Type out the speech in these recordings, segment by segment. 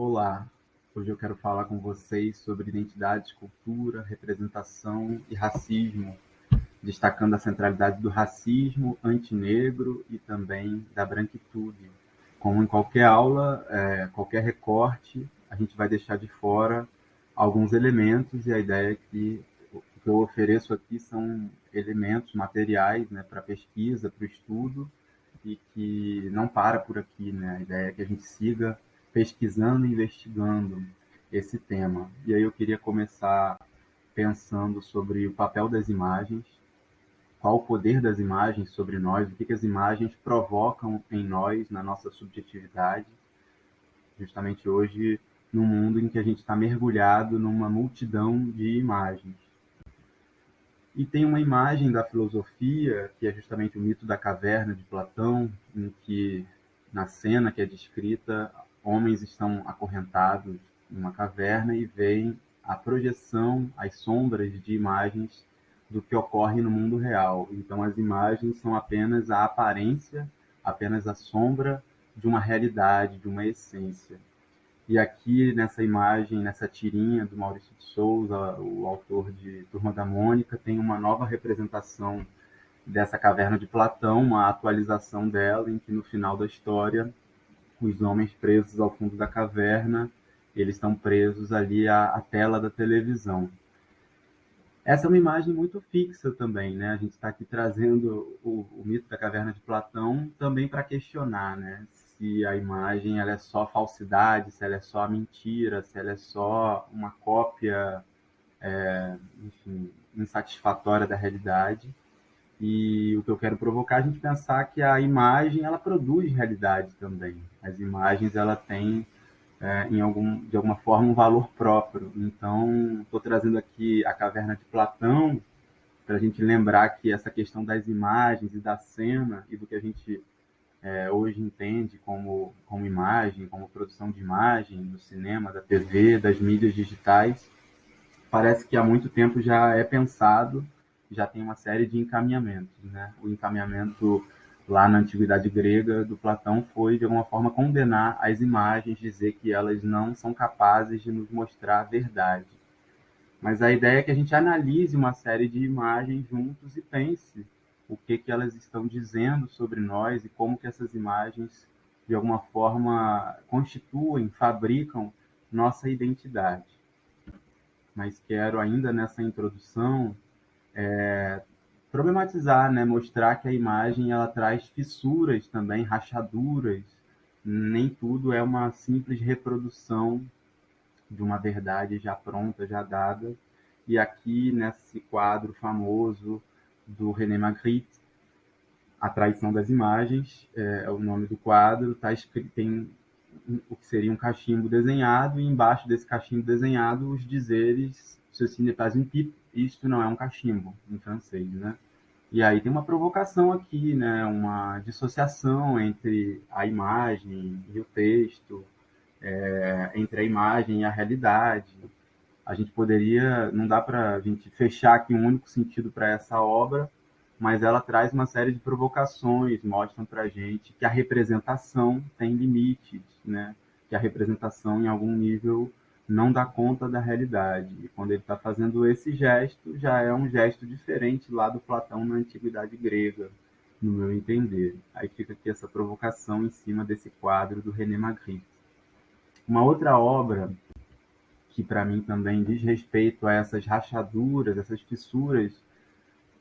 Olá, hoje eu quero falar com vocês sobre identidade, cultura, representação e racismo, destacando a centralidade do racismo antinegro e também da branquitude. Como em qualquer aula, qualquer recorte, a gente vai deixar de fora alguns elementos e a ideia é que o que eu ofereço aqui são elementos materiais, né, para pesquisa, para o estudo, e que não para por aqui, né? A ideia é que a gente siga pesquisando e investigando esse tema. E aí eu queria começar pensando sobre o papel das imagens, qual o poder das imagens sobre nós, o que que as imagens provocam em nós, na nossa subjetividade, justamente hoje, num mundo em que a gente está mergulhado numa multidão de imagens. E tem uma imagem da filosofia, que é justamente o mito da caverna de Platão, em que, na cena que é descrita, homens estão acorrentados numa caverna e veem a projeção, as sombras de imagens do que ocorre no mundo real. Então, as imagens são apenas a aparência, apenas a sombra de uma realidade, de uma essência. E aqui nessa imagem, nessa tirinha do Maurício de Souza, o autor de Turma da Mônica, tem uma nova representação dessa caverna de Platão, uma atualização dela, em que no final da história, os homens presos ao fundo da caverna, eles estão presos ali à tela da televisão. Essa é uma imagem muito fixa também, né? A gente está aqui trazendo o mito da caverna de Platão também para questionar, né? Se a imagem ela é só falsidade, se ela é só mentira, se ela é só uma cópia, enfim, insatisfatória da realidade. E o que eu quero provocar é a gente pensar que a imagem ela produz realidade também. As imagens ela tem de alguma forma, um valor próprio. Então, estou trazendo aqui a Caverna de Platão para a gente lembrar que essa questão das imagens e da cena e do que a gente hoje entende como imagem, como produção de imagem, do cinema, da TV, das mídias digitais, parece que há muito tempo já é pensado, já tem uma série de encaminhamentos, né? O encaminhamento lá na antiguidade grega do Platão foi de alguma forma condenar as imagens, dizer que elas não são capazes de nos mostrar a verdade. Mas a ideia é que a gente analise uma série de imagens juntos e pense o que que elas estão dizendo sobre nós e como que essas imagens de alguma forma constituem, fabricam nossa identidade. Mas quero ainda nessa introdução problematizar, né? Mostrar que a imagem ela traz fissuras também, rachaduras. Nem tudo é uma simples reprodução de uma verdade já pronta, já dada. E aqui, nesse quadro famoso do René Magritte, A Traição das Imagens, é o nome do quadro, tá escrito, tem o que seria um cachimbo desenhado, e embaixo desse cachimbo desenhado os dizeres "Ceci n'est pas une pipe", isto não é um cachimbo, em francês, né? E aí tem uma provocação aqui, né? Uma dissociação entre a imagem e o texto, entre a imagem e a realidade. A gente poderia, não dá para a gente fechar aqui um único sentido para essa obra, mas ela traz uma série de provocações, mostram para a gente que a representação tem limites, né? Que a representação, em algum nível, não dá conta da realidade. E quando ele está fazendo esse gesto, já é um gesto diferente lá do Platão na Antiguidade Grega, no meu entender. Aí fica aqui essa provocação em cima desse quadro do René Magritte. Uma outra obra que para mim também diz respeito a essas rachaduras, essas fissuras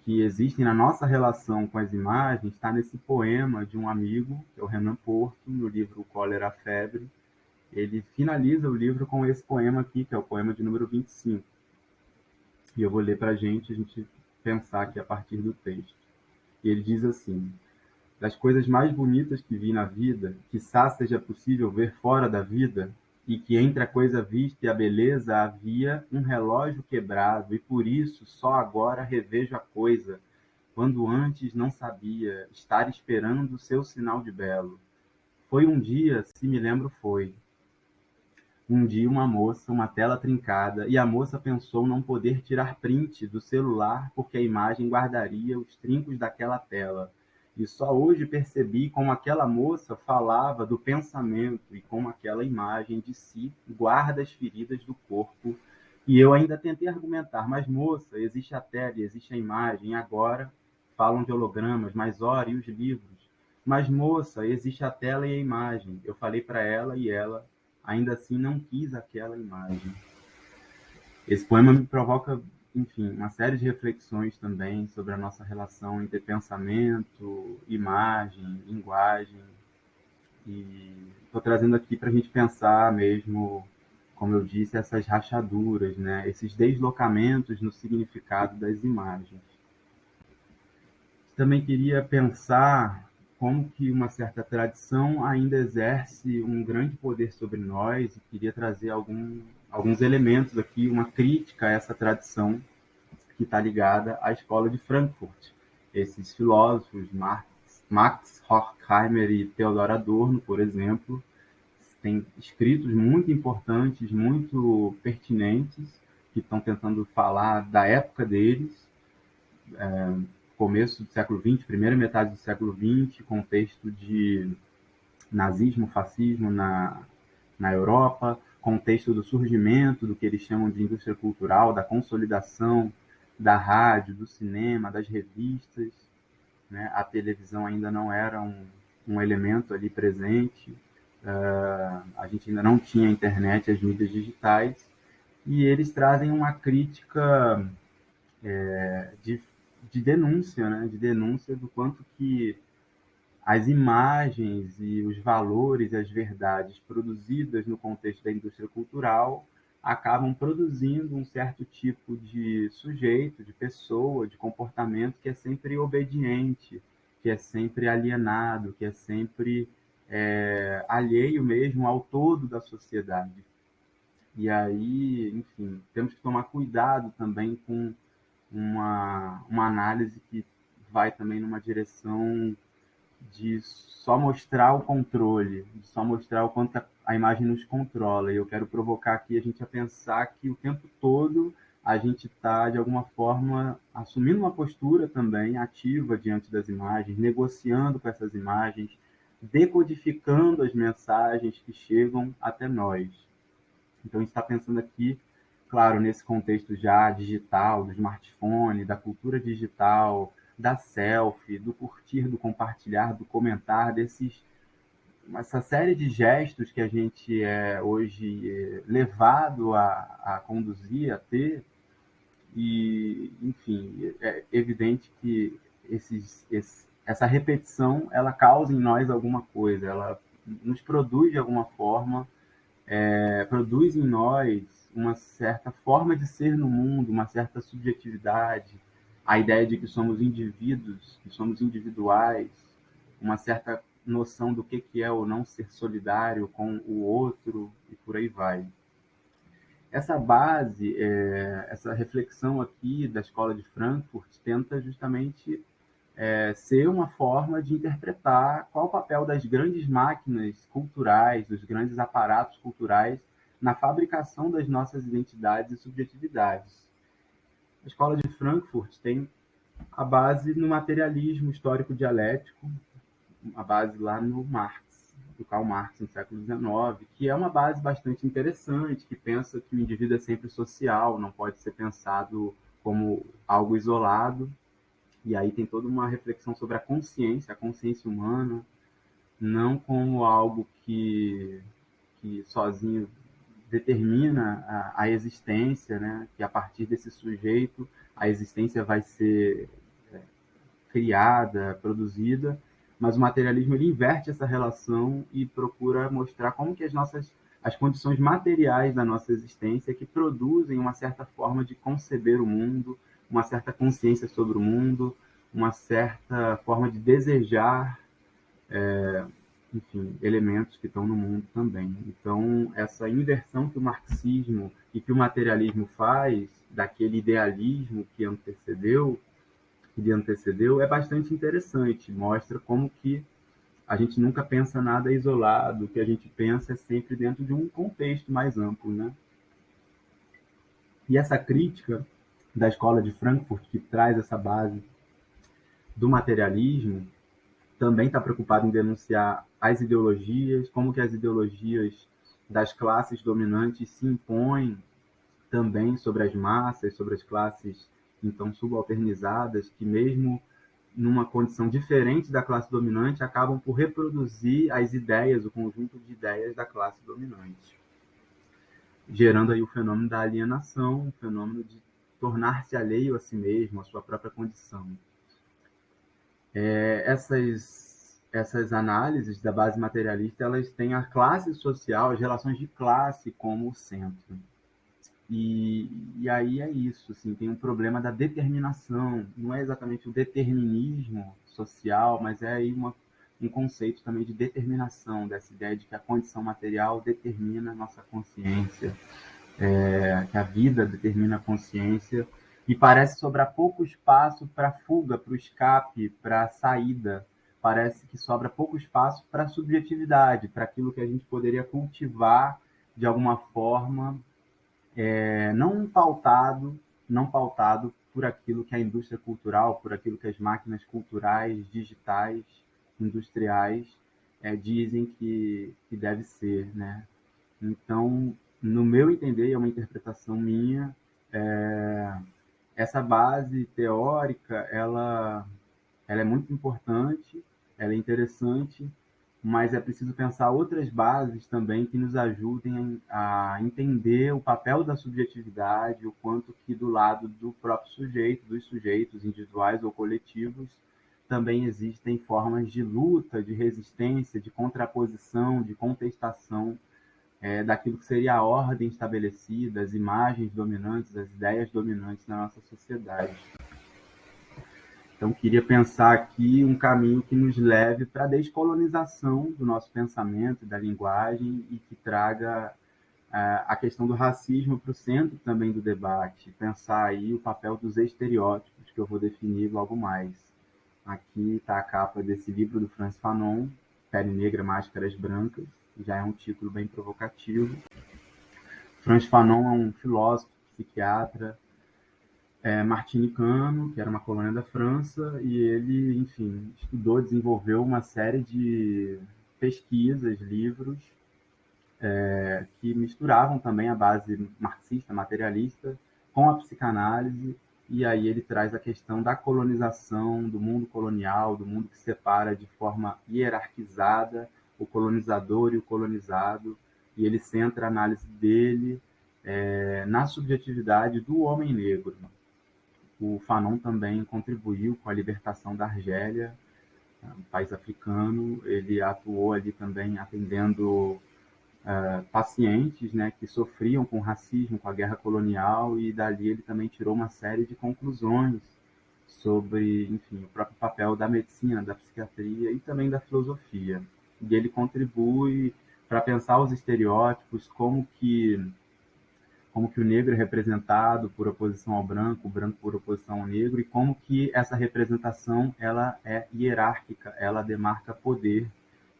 que existem na nossa relação com as imagens, está nesse poema de um amigo, que é o Renan Porto, no livro O Cólera, a Febre. Ele finaliza o livro com esse poema aqui, que é o poema de número 25. E eu vou ler para a gente pensar aqui a partir do texto. E ele diz assim: das coisas mais bonitas que vi na vida, quiçá seja possível ver fora da vida, e que entre a coisa vista e a beleza havia um relógio quebrado, e por isso só agora revejo a coisa, quando antes não sabia, estar esperando o seu sinal de belo. Foi um dia, se me lembro foi. Um dia uma moça, uma tela trincada, e a moça pensou não poder tirar print do celular porque a imagem guardaria os trincos daquela tela. E só hoje percebi como aquela moça falava do pensamento e como aquela imagem de si guarda as feridas do corpo. E eu ainda tentei argumentar, mas moça, existe a tela, existe a imagem, agora falam de hologramas, mas ora, e os livros? Mas moça, existe a tela e a imagem. Eu falei para ela e ela, ainda assim, não quis aquela imagem. Esse poema me provoca, enfim, uma série de reflexões também sobre a nossa relação entre pensamento, imagem, linguagem. E estou trazendo aqui para a gente pensar mesmo, como eu disse, essas rachaduras, né? Esses deslocamentos no significado das imagens. Também queria pensar como que uma certa tradição ainda exerce um grande poder sobre nós e queria trazer alguns elementos aqui, uma crítica a essa tradição que está ligada à escola de Frankfurt. Esses filósofos, Max Horkheimer e Theodor Adorno, por exemplo, têm escritos muito importantes, muito pertinentes, que estão tentando falar da época deles, começo do século XX, primeira metade do século XX, contexto de nazismo, fascismo na Europa, contexto do surgimento do que eles chamam de indústria cultural, da consolidação da rádio, do cinema, das revistas, né? A televisão ainda não era um elemento ali presente, a gente ainda não tinha internet, as mídias digitais, e eles trazem uma crítica de, de denúncia, né? De denúncia do quanto que as imagens e os valores e as verdades produzidas no contexto da indústria cultural acabam produzindo um certo tipo de sujeito, de pessoa, de comportamento que é sempre obediente, que é sempre alienado, que é sempre alheio mesmo ao todo da sociedade. E aí, enfim, temos que tomar cuidado também com uma análise que vai também numa direção de só mostrar o controle, de só mostrar o quanto a imagem nos controla. E eu quero provocar aqui a gente a pensar que o tempo todo a gente está, de alguma forma, assumindo uma postura também ativa diante das imagens, negociando com essas imagens, decodificando as mensagens que chegam até nós. Então, a gente está pensando aqui, claro, nesse contexto já digital, do smartphone, da cultura digital, da selfie, do curtir, do compartilhar, do comentar, essa série de gestos que a gente é hoje levado a conduzir, a ter, e, enfim, é evidente que essa repetição, ela causa em nós alguma coisa, ela nos produz de alguma forma, produz em nós uma certa forma de ser no mundo, uma certa subjetividade, a ideia de que somos indivíduos, que somos individuais, uma certa noção do que é ou não ser solidário com o outro e por aí vai. Essa base, essa reflexão aqui da Escola de Frankfurt tenta justamente ser uma forma de interpretar qual o papel das grandes máquinas culturais, dos grandes aparatos culturais na fabricação das nossas identidades e subjetividades. A Escola de Frankfurt tem a base no materialismo histórico dialético, a base lá no Marx, do Karl Marx, no século XIX, que é uma base bastante interessante, que pensa que o indivíduo é sempre social, não pode ser pensado como algo isolado. E aí tem toda uma reflexão sobre a consciência humana, não como algo que sozinho determina a existência, né? Que a partir desse sujeito a existência vai ser criada, produzida, mas o materialismo ele inverte essa relação e procura mostrar como que as condições materiais da nossa existência que produzem uma certa forma de conceber o mundo, uma certa consciência sobre o mundo, uma certa forma de desejar, enfim, elementos que estão no mundo também. Então, essa inversão que o marxismo e que o materialismo faz daquele idealismo que lhe antecedeu é bastante interessante, mostra como que a gente nunca pensa nada isolado, o que a gente pensa é sempre dentro de um contexto mais amplo, né? E essa crítica da escola de Frankfurt, que traz essa base do materialismo, também está preocupado em denunciar as ideologias, como que as ideologias das classes dominantes se impõem também sobre as massas, sobre as classes então subalternizadas, que mesmo numa condição diferente da classe dominante, acabam por reproduzir as ideias, o conjunto de ideias da classe dominante, gerando aí o fenômeno da alienação, o fenômeno de tornar-se alheio a si mesmo, a sua própria condição. Essas análises da base materialista, elas têm a classe social, as relações de classe como o centro. E aí é isso, assim, tem um problema da determinação, não é exatamente o determinismo social, mas é aí um conceito também de determinação, dessa ideia de que a condição material determina a nossa consciência, que a vida determina a consciência, e parece sobrar pouco espaço para fuga, para o escape, para a saída. Parece que sobra pouco espaço para a subjetividade, para aquilo que a gente poderia cultivar de alguma forma, não pautado por aquilo que a indústria cultural, por aquilo que as máquinas culturais, digitais, industriais dizem que deve ser, né? Então, no meu entender, é uma interpretação minha, essa base teórica, ela é muito importante, ela é interessante, mas é preciso pensar outras bases também que nos ajudem a entender o papel da subjetividade, o quanto que do lado do próprio sujeito, dos sujeitos individuais ou coletivos, também existem formas de luta, de resistência, de contraposição, de contestação daquilo que seria a ordem estabelecida, as imagens dominantes, as ideias dominantes na nossa sociedade. Então, queria pensar aqui um caminho que nos leve para a descolonização do nosso pensamento, da linguagem, e que traga a questão do racismo para o centro também do debate. Pensar aí o papel dos estereótipos, que eu vou definir logo mais. Aqui está a capa desse livro do Frantz Fanon, Pele Negra, Máscaras Brancas, que já é um título bem provocativo. Frantz Fanon é um filósofo, psiquiatra, martinicano, que era uma colônia da França, e ele, enfim, estudou, desenvolveu uma série de pesquisas, livros, que misturavam também a base marxista, materialista, com a psicanálise, e aí ele traz a questão da colonização, do mundo colonial, do mundo que separa de forma hierarquizada o colonizador e o colonizado, e ele centra a análise dele na subjetividade do homem negro. O Fanon também contribuiu com a libertação da Argélia, um país africano. Ele atuou ali também atendendo pacientes, né, que sofriam com racismo, com a guerra colonial, e dali ele também tirou uma série de conclusões sobre, enfim, o próprio papel da medicina, da psiquiatria e também da filosofia. E ele contribui para pensar os estereótipos, como que o negro é representado por oposição ao branco, o branco por oposição ao negro, e como que essa representação ela é hierárquica, ela demarca poder.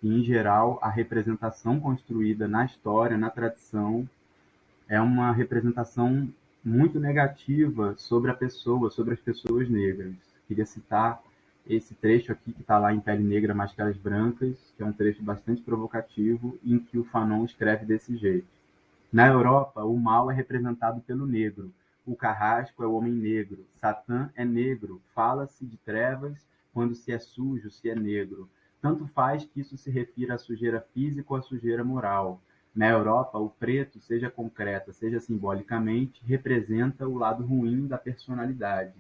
E, em geral, a representação construída na história, na tradição, é uma representação muito negativa sobre a pessoa, sobre as pessoas negras. Queria citar esse trecho aqui que está lá em Pele Negra, Máscaras Brancas, que é um trecho bastante provocativo, em que o Fanon escreve desse jeito. Na Europa, o mal é representado pelo negro. O carrasco é o homem negro. Satã é negro. Fala-se de trevas quando se é sujo, se é negro. Tanto faz que isso se refira à sujeira física ou à sujeira moral. Na Europa, o preto, seja concreta, seja simbolicamente, representa o lado ruim da personalidade.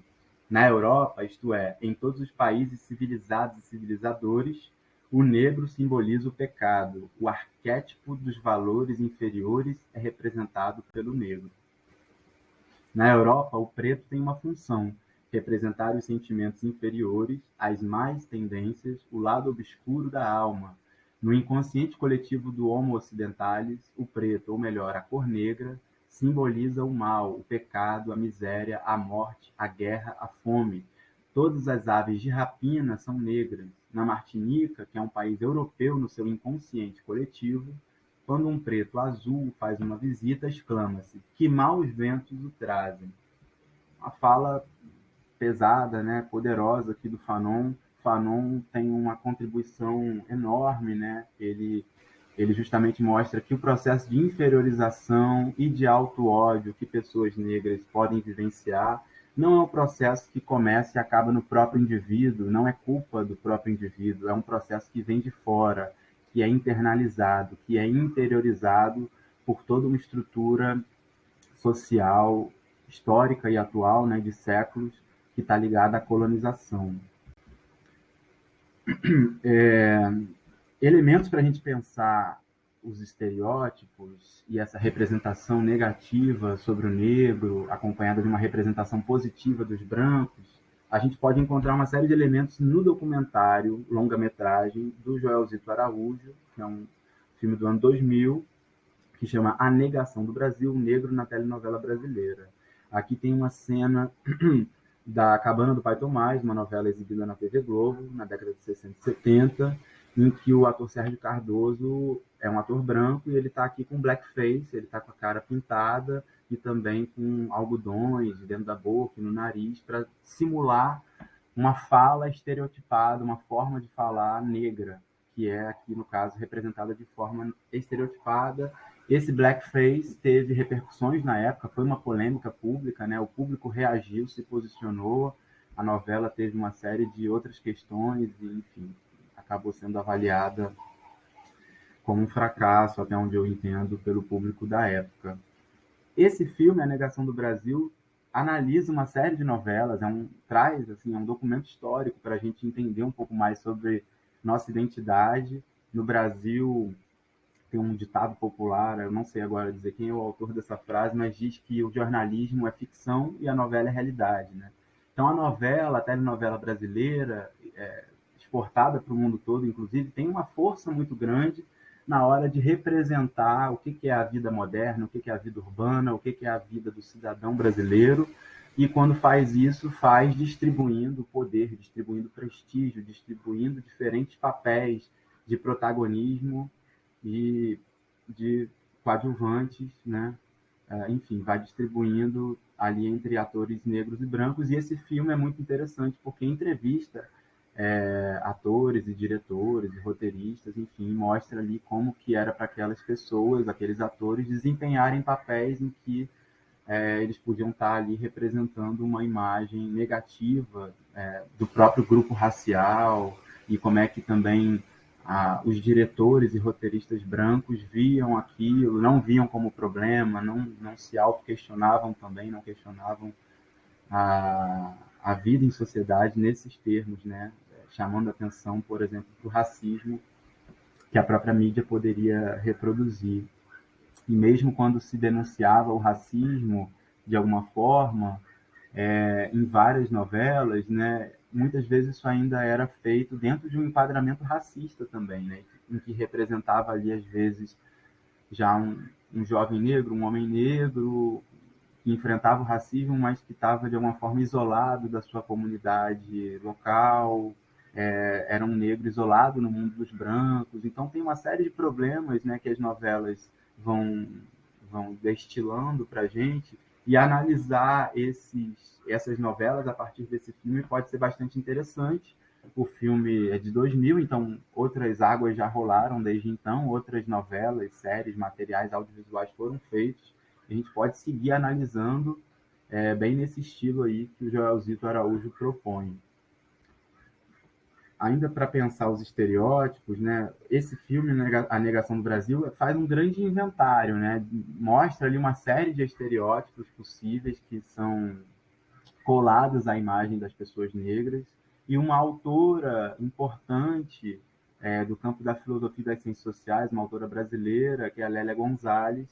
Na Europa, isto é, em todos os países civilizados e civilizadores, o negro simboliza o pecado. O arquétipo dos valores inferiores é representado pelo negro. Na Europa, o preto tem uma função: representar os sentimentos inferiores, as más tendências, o lado obscuro da alma. No inconsciente coletivo do Homo occidentalis, o preto, ou melhor, a cor negra, simboliza o mal, o pecado, a miséria, a morte, a guerra, a fome. Todas as aves de rapina são negras. Na Martinica, que é um país europeu no seu inconsciente coletivo, quando um preto azul faz uma visita, exclama-se: "Que maus ventos o trazem!". Uma fala pesada, né, poderosa aqui do Fanon, Fanon tem uma contribuição enorme, né? Ele justamente mostra que o processo de inferiorização e de auto-ódio que pessoas negras podem vivenciar não é um processo que começa e acaba no próprio indivíduo, não é culpa do próprio indivíduo, é um processo que vem de fora, que é internalizado, que é interiorizado por toda uma estrutura social, histórica e atual, né, de séculos, que está ligada à colonização. Elementos para a gente pensar os estereótipos e essa representação negativa sobre o negro, acompanhada de uma representação positiva dos brancos, a gente pode encontrar uma série de elementos no documentário, longa-metragem, do Joelzito Araújo, que é um filme do ano 2000, que chama A Negação do Brasil, o Negro na Telenovela Brasileira. Aqui tem uma cena da Cabana do Pai Tomás, uma novela exibida na TV Globo, na década de 60 e 70, em que o ator Sérgio Cardoso é um ator branco e ele está aqui com blackface, ele está com a cara pintada e também com algodões dentro da boca e no nariz para simular uma fala estereotipada, uma forma de falar negra, que é aqui, no caso, representada de forma estereotipada. Esse blackface teve repercussões na época, foi uma polêmica pública, né? O público reagiu, se posicionou, a novela teve uma série de outras questões e, enfim, acabou sendo avaliada como um fracasso, até onde eu entendo, pelo público da época. Esse filme, A Negação do Brasil, analisa uma série de novelas, traz assim, é um documento histórico para a gente entender um pouco mais sobre nossa identidade. No Brasil, tem um ditado popular, eu não sei agora dizer quem é o autor dessa frase, mas diz que o jornalismo é ficção e a novela é realidade, né? Então a novela, a telenovela brasileira, exportada para o mundo todo, inclusive, tem uma força muito grande na hora de representar o que é a vida moderna, o que é a vida urbana, o que é a vida do cidadão brasileiro, e quando faz isso, faz distribuindo poder, distribuindo prestígio, distribuindo diferentes papéis de protagonismo e de coadjuvantes, né? Enfim, vai distribuindo ali entre atores negros e brancos, e esse filme é muito interessante porque entrevista atores e diretores e roteiristas, enfim, mostra ali como que era para aquelas pessoas, aqueles atores, desempenharem papéis em que eles podiam estar ali representando uma imagem negativa do próprio grupo racial e como é que também os diretores e roteiristas brancos viam aquilo, não viam como problema, não se auto-questionavam também, não questionavam a vida em sociedade nesses termos, né? Chamando atenção, por exemplo, para o racismo que a própria mídia poderia reproduzir. E mesmo quando se denunciava o racismo de alguma forma, em várias novelas, né, muitas vezes isso ainda era feito dentro de um enquadramento racista também, né, em que representava ali, às vezes, já um jovem negro, um homem negro, que enfrentava o racismo, mas que estava, de alguma forma, isolado da sua comunidade local, era um negro isolado no mundo dos brancos. Então, tem uma série de problemas, né, que as novelas vão destilando para a gente, e analisar essas novelas a partir desse filme pode ser bastante interessante. O filme é de 2000, então outras águas já rolaram desde então, outras novelas, séries, materiais audiovisuais foram feitos. A gente pode seguir analisando bem nesse estilo aí que o Joelzito Araújo propõe. Ainda para pensar os estereótipos, né? Esse filme, A Negação do Brasil, faz um grande inventário, né? Mostra ali uma série de estereótipos possíveis que são colados à imagem das pessoas negras, e uma autora importante do campo da filosofia e das ciências sociais, uma autora brasileira, que é a Lélia Gonzalez.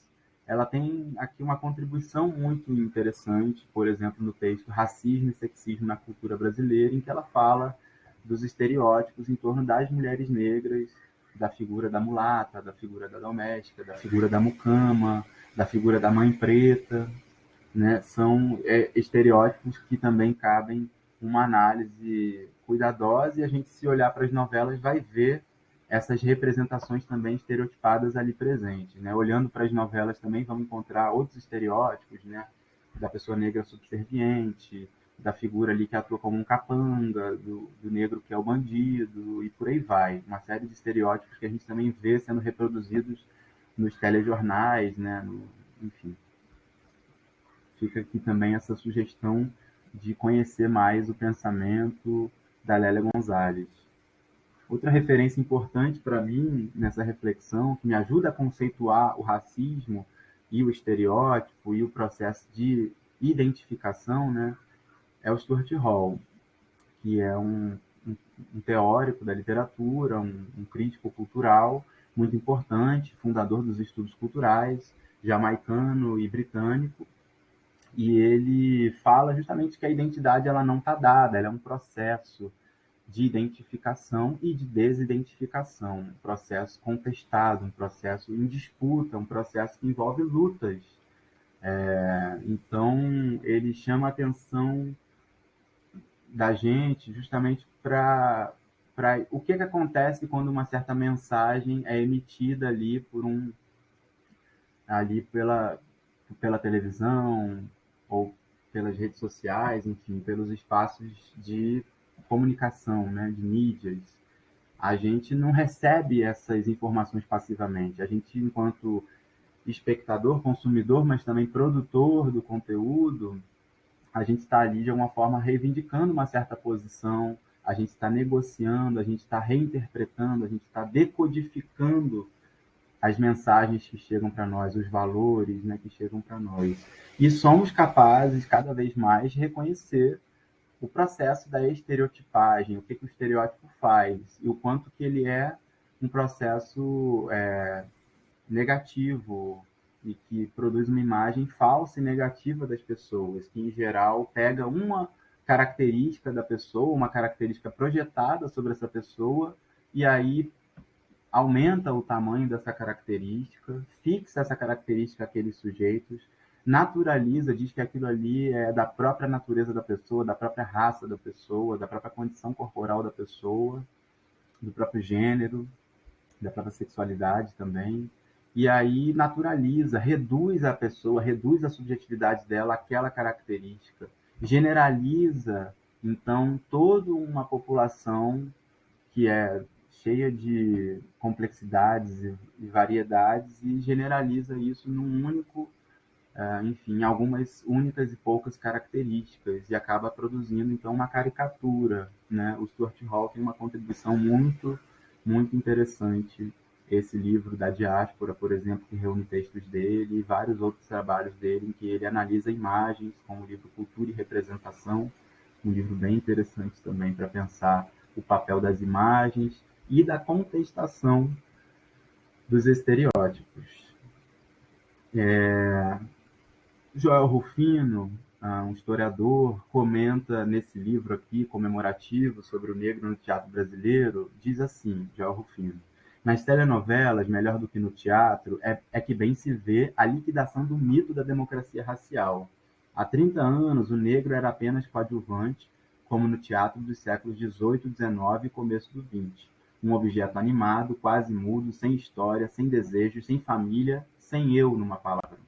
Ela tem aqui uma contribuição muito interessante, por exemplo, no texto Racismo e Sexismo na Cultura Brasileira, em que ela fala dos estereótipos em torno das mulheres negras, da figura da mulata, da figura da doméstica, da figura da mucama, da figura da mãe preta, né? São estereótipos que também cabem uma análise cuidadosa, e a gente, se olhar para as novelas, vai ver essas representações também estereotipadas ali presentes, né? Olhando para as novelas também vamos encontrar outros estereótipos, né? Da pessoa negra subserviente, da figura ali que atua como um capanga, do negro que é o bandido, e por aí vai. Uma série de estereótipos que a gente também vê sendo reproduzidos nos telejornais, né? Enfim, fica aqui também essa sugestão de conhecer mais o pensamento da Lélia Gonzalez. Outra referência importante para mim nessa reflexão, que me ajuda a conceituar o racismo e o estereótipo e o processo de identificação, né, é o Stuart Hall, que é um teórico da literatura, um crítico cultural muito importante, fundador dos estudos culturais, jamaicano e britânico, e ele fala justamente que a identidade ela não está dada, ela é um processo de identificação e de desidentificação, um processo contestado, um processo em disputa, um processo que envolve lutas. Então, ele chama a atenção da gente justamente para o que acontece quando uma certa mensagem é emitida ali pela televisão ou pelas redes sociais, enfim, pelos espaços de comunicação, né, de mídias. A gente não recebe essas informações passivamente. A gente, enquanto espectador, consumidor, mas também produtor do conteúdo, a gente está ali de alguma forma reivindicando uma certa posição, a gente está negociando, a gente está reinterpretando, a gente está decodificando as mensagens que chegam para nós, os valores, né, que chegam para nós. E somos capazes, cada vez mais, de reconhecer o processo da estereotipagem, o que o estereótipo faz e o quanto que ele é um processo negativo e que produz uma imagem falsa e negativa das pessoas, que em geral pega uma característica da pessoa, uma característica projetada sobre essa pessoa e aí aumenta o tamanho dessa característica, fixa essa característica àqueles sujeitos, naturaliza, diz que aquilo ali é da própria natureza da pessoa, da própria raça da pessoa, da própria condição corporal da pessoa, do próprio gênero, da própria sexualidade também. E aí naturaliza, reduz a pessoa, reduz a subjetividade dela àquela característica, generaliza, então, toda uma população que é cheia de complexidades e variedades e generaliza isso num único, enfim, algumas únicas e poucas características e acaba produzindo então uma caricatura, né? O Stuart Hall tem uma contribuição muito, muito interessante. Esse livro da diáspora, por exemplo, que reúne textos dele e vários outros trabalhos dele em que ele analisa imagens, como o livro Cultura e Representação, um livro bem interessante também para pensar o papel das imagens e da contestação dos estereótipos. Joel Rufino, um historiador, comenta nesse livro aqui, comemorativo, sobre o negro no teatro brasileiro, diz assim, Joel Rufino: nas telenovelas, melhor do que no teatro, é que bem se vê a liquidação do mito da democracia racial. Há 30 anos, o negro era apenas coadjuvante, como no teatro dos séculos XVIII, XIX e começo do XX. Um objeto animado, quase mudo, sem história, sem desejos, sem família, sem eu, numa palavra.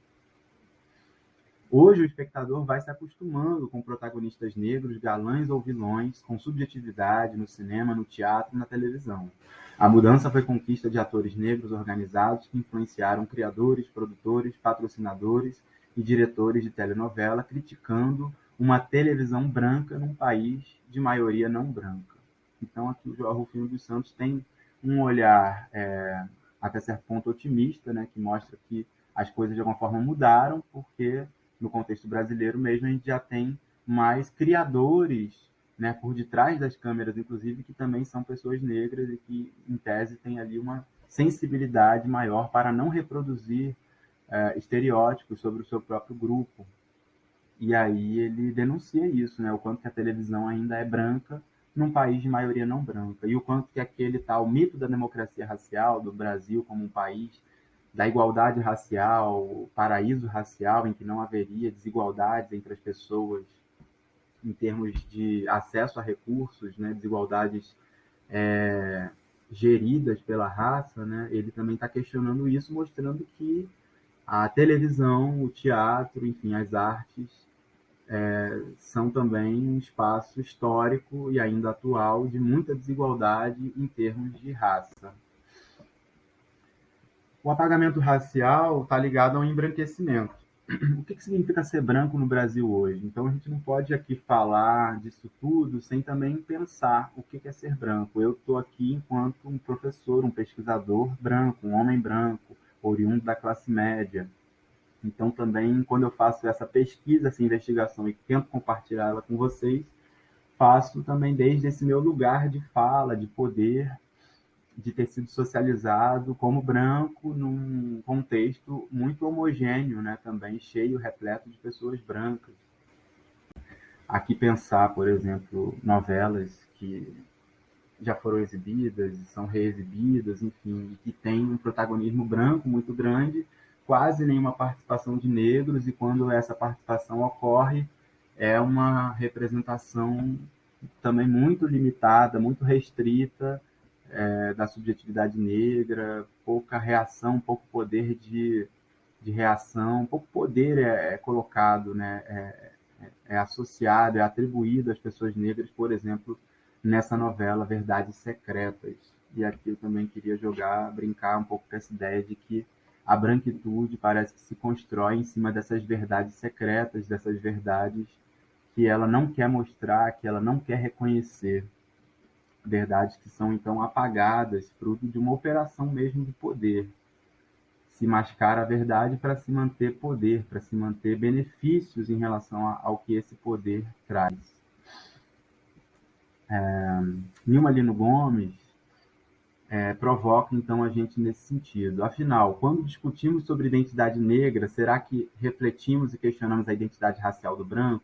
Hoje o espectador vai se acostumando com protagonistas negros, galãs ou vilões, com subjetividade no cinema, no teatro e na televisão. A mudança foi conquista de atores negros organizados que influenciaram criadores, produtores, patrocinadores e diretores de telenovela, criticando uma televisão branca num país de maioria não branca. Então aqui o João Rufino dos Santos tem um olhar até certo ponto otimista, né, que mostra que as coisas de alguma forma mudaram, porque no contexto brasileiro mesmo, a gente já tem mais criadores, né, por detrás das câmeras, inclusive, que também são pessoas negras e que, em tese, têm ali uma sensibilidade maior para não reproduzir estereótipos sobre o seu próprio grupo. E aí ele denuncia isso, né, o quanto que a televisão ainda é branca num país de maioria não branca, e o quanto que aquele tal mito da democracia racial, do Brasil como um país da igualdade racial, o paraíso racial, em que não haveria desigualdades entre as pessoas em termos de acesso a recursos, né, desigualdades geridas pela raça, né, ele também está questionando isso, mostrando que a televisão, o teatro, enfim, as artes são também um espaço histórico e ainda atual de muita desigualdade em termos de raça. O apagamento racial está ligado ao embranquecimento. O que significa ser branco no Brasil hoje? Então, a gente não pode aqui falar disso tudo sem também pensar o que é ser branco. Eu estou aqui enquanto um professor, um pesquisador branco, um homem branco, oriundo da classe média. Então, também, quando eu faço essa pesquisa, essa investigação e tento compartilhar ela com vocês, faço também desde esse meu lugar de fala, de poder, de ter sido socializado como branco num contexto muito homogêneo, né, também cheio, repleto de pessoas brancas. Aqui pensar, por exemplo, novelas que já foram exibidas, são reexibidas, enfim, que tem um protagonismo branco muito grande, quase nenhuma participação de negros, e quando essa participação ocorre, é uma representação também muito limitada, muito restrita, da subjetividade negra, pouca reação, pouco poder de reação, pouco poder é colocado, né, é associado, é atribuído às pessoas negras, por exemplo, nessa novela Verdades Secretas. E aqui eu também queria brincar um pouco com essa ideia de que a branquitude parece que se constrói em cima dessas verdades secretas, dessas verdades que ela não quer mostrar, que ela não quer reconhecer. Verdades que são, então, apagadas, fruto de uma operação mesmo de poder. Se mascara a verdade para se manter poder, para se manter benefícios em relação ao que esse poder traz. Nilma Lino Gomes provoca, então, a gente nesse sentido. Afinal, quando discutimos sobre identidade negra, será que refletimos e questionamos a identidade racial do branco?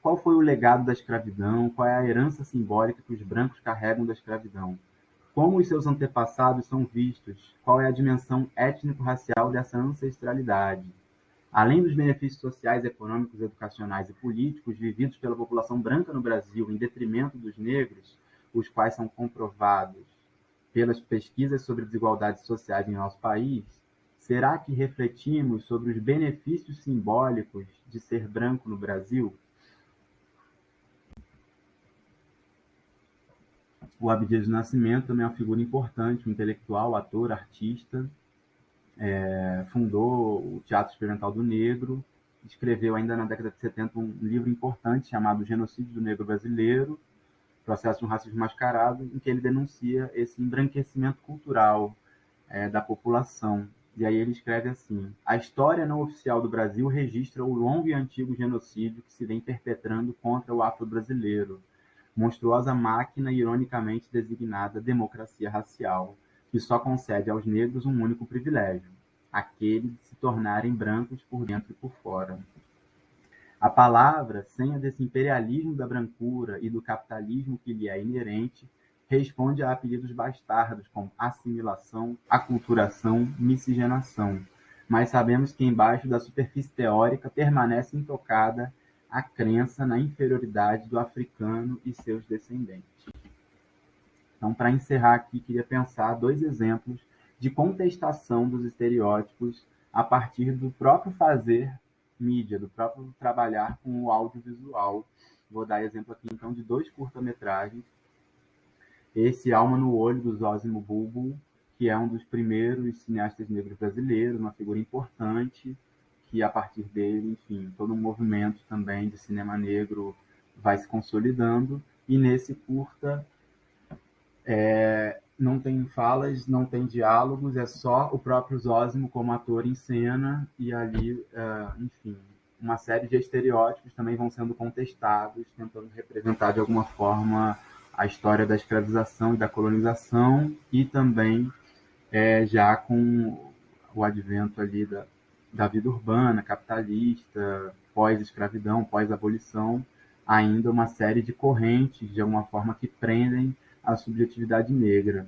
Qual foi o legado da escravidão? Qual é a herança simbólica que os brancos carregam da escravidão? Como os seus antepassados são vistos? Qual é a dimensão étnico-racial dessa ancestralidade? Além dos benefícios sociais, econômicos, educacionais e políticos vividos pela população branca no Brasil em detrimento dos negros, os quais são comprovados pelas pesquisas sobre desigualdades sociais em nosso país, será que refletimos sobre os benefícios simbólicos de ser branco no Brasil? O Abdias do Nascimento também é uma figura importante, um intelectual, ator, artista, fundou o Teatro Experimental do Negro, escreveu ainda na década de 70 um livro importante chamado Genocídio do Negro Brasileiro, Processo de um Racismo Mascarado, em que ele denuncia esse embranquecimento cultural da população. E aí ele escreve assim: a história não oficial do Brasil registra o longo e antigo genocídio que se vem perpetrando contra o afro-brasileiro, monstruosa máquina ironicamente designada democracia racial, que só concede aos negros um único privilégio, aquele de se tornarem brancos por dentro e por fora. A palavra, senha desse imperialismo da brancura e do capitalismo que lhe é inerente, responde a apelidos bastardos como assimilação, aculturação, miscigenação. Mas sabemos que embaixo da superfície teórica permanece intocada a crença na inferioridade do africano e seus descendentes. Então, para encerrar aqui, queria pensar dois exemplos de contestação dos estereótipos a partir do próprio fazer mídia, do próprio trabalhar com o audiovisual. Vou dar exemplo aqui, então, de dois curta-metragens. Esse Alma no Olho, do Zósimo Bulbul, que é um dos primeiros cineastas negros brasileiros, uma figura importante, que a partir dele, enfim, todo um movimento também de cinema negro vai se consolidando. E nesse curta não tem falas, não tem diálogos, é só o próprio Zósimo como ator em cena, e ali, enfim, uma série de estereótipos também vão sendo contestados, tentando representar de alguma forma a história da escravização e da colonização, e também já com o advento ali da vida urbana, capitalista, pós-escravidão, pós-abolição, ainda uma série de correntes, de alguma forma, que prendem a subjetividade negra.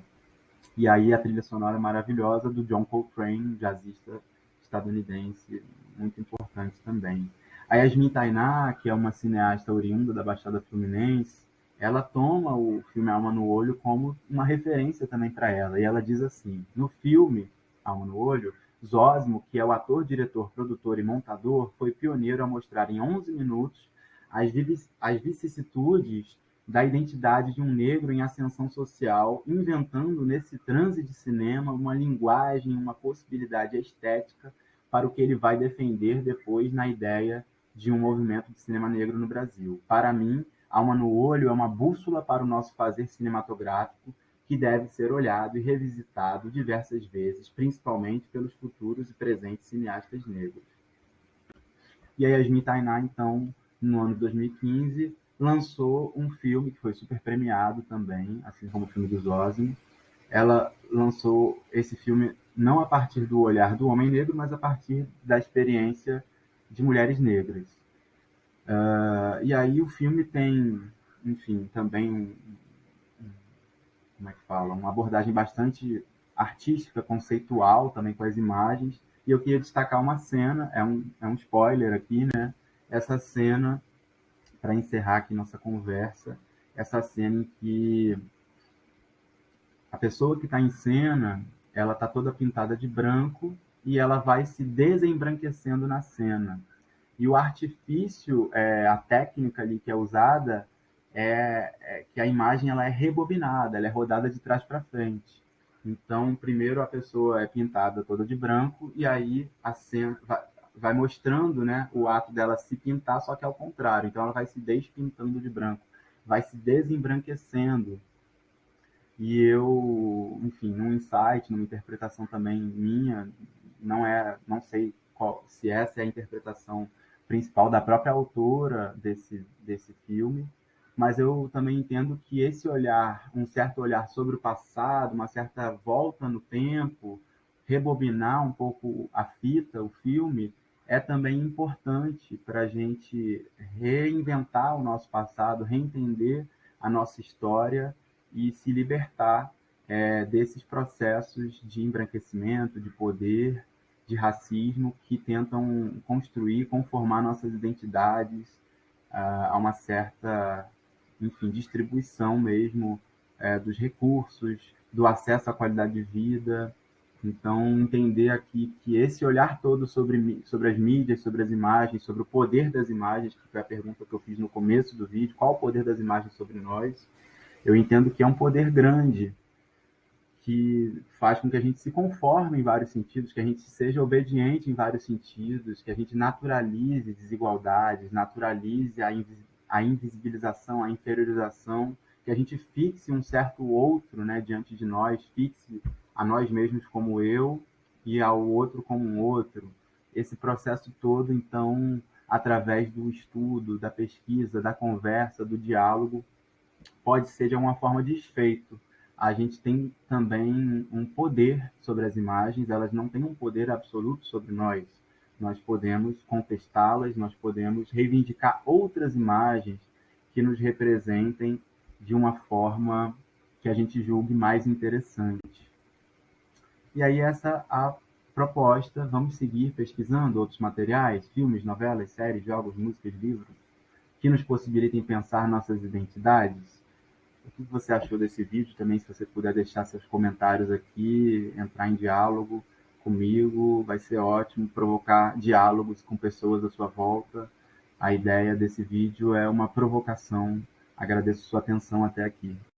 E aí a trilha sonora maravilhosa do John Coltrane, jazzista estadunidense, muito importante também. A Yasmin Tainá, que é uma cineasta oriunda da Baixada Fluminense, ela toma o filme Alma no Olho como uma referência também para ela. E ela diz assim: no filme Alma no Olho, Zósimo, que é o ator, diretor, produtor e montador, foi pioneiro a mostrar em 11 minutos as vicissitudes da identidade de um negro em ascensão social, inventando nesse transe de cinema uma linguagem, uma possibilidade estética para o que ele vai defender depois na ideia de um movimento de cinema negro no Brasil. Para mim, Alma no Olho é uma bússola para o nosso fazer cinematográfico que deve ser olhado e revisitado diversas vezes, principalmente pelos futuros e presentes cineastas negros. E a Yasmine Tainá, então, no ano de 2015, lançou um filme que foi super premiado também, assim como o filme do Zósimo. Ela lançou esse filme não a partir do olhar do homem negro, mas a partir da experiência de mulheres negras. E aí o filme tem, enfim, também como é que fala, uma abordagem bastante artística, conceitual também com as imagens. E eu queria destacar uma cena, é um spoiler aqui, né? Essa cena, para encerrar aqui nossa conversa, essa cena em que a pessoa que está em cena, ela está toda pintada de branco e ela vai se desembranquecendo na cena. E o artifício, a técnica ali que é usada, é que a imagem ela é rebobinada, ela é rodada de trás para frente. Então, primeiro a pessoa é pintada toda de branco e aí a cena vai mostrando, né, o ato dela se pintar, só que ao contrário. Então, ela vai se despintando de branco, vai se desembranquecendo. E eu, enfim, num insight, numa interpretação também minha, não sei se essa é a interpretação principal da própria autora desse filme, mas eu também entendo que esse olhar, um certo olhar sobre o passado, uma certa volta no tempo, rebobinar um pouco a fita, o filme, é também importante para a gente reinventar o nosso passado, reentender a nossa história e se libertar desses processos de embranquecimento, de poder, de racismo que tentam construir, conformar nossas identidades a uma certa, enfim, distribuição mesmo dos recursos, do acesso à qualidade de vida. Então, entender aqui que esse olhar todo sobre as mídias, sobre as imagens, sobre o poder das imagens, que foi a pergunta que eu fiz no começo do vídeo, qual o poder das imagens sobre nós, eu entendo que é um poder grande, que faz com que a gente se conforme em vários sentidos, que a gente seja obediente em vários sentidos, que a gente naturalize desigualdades, naturalize a invisibilização, a inferiorização, que a gente fixe um certo outro, né, diante de nós, fixe a nós mesmos como eu e ao outro como um outro. Esse processo todo, então, através do estudo, da pesquisa, da conversa, do diálogo, pode ser de alguma forma desfeito. A gente tem também um poder sobre as imagens, elas não têm um poder absoluto sobre nós. Nós podemos contestá-las, nós podemos reivindicar outras imagens que nos representem de uma forma que a gente julgue mais interessante. E aí essa a proposta, vamos seguir pesquisando outros materiais, filmes, novelas, séries, jogos, músicas, livros, que nos possibilitem pensar nossas identidades. O que você achou desse vídeo também, se você puder deixar seus comentários aqui, entrar em diálogo comigo, vai ser ótimo, provocar diálogos com pessoas à sua volta. A ideia desse vídeo é uma provocação. Agradeço sua atenção até aqui.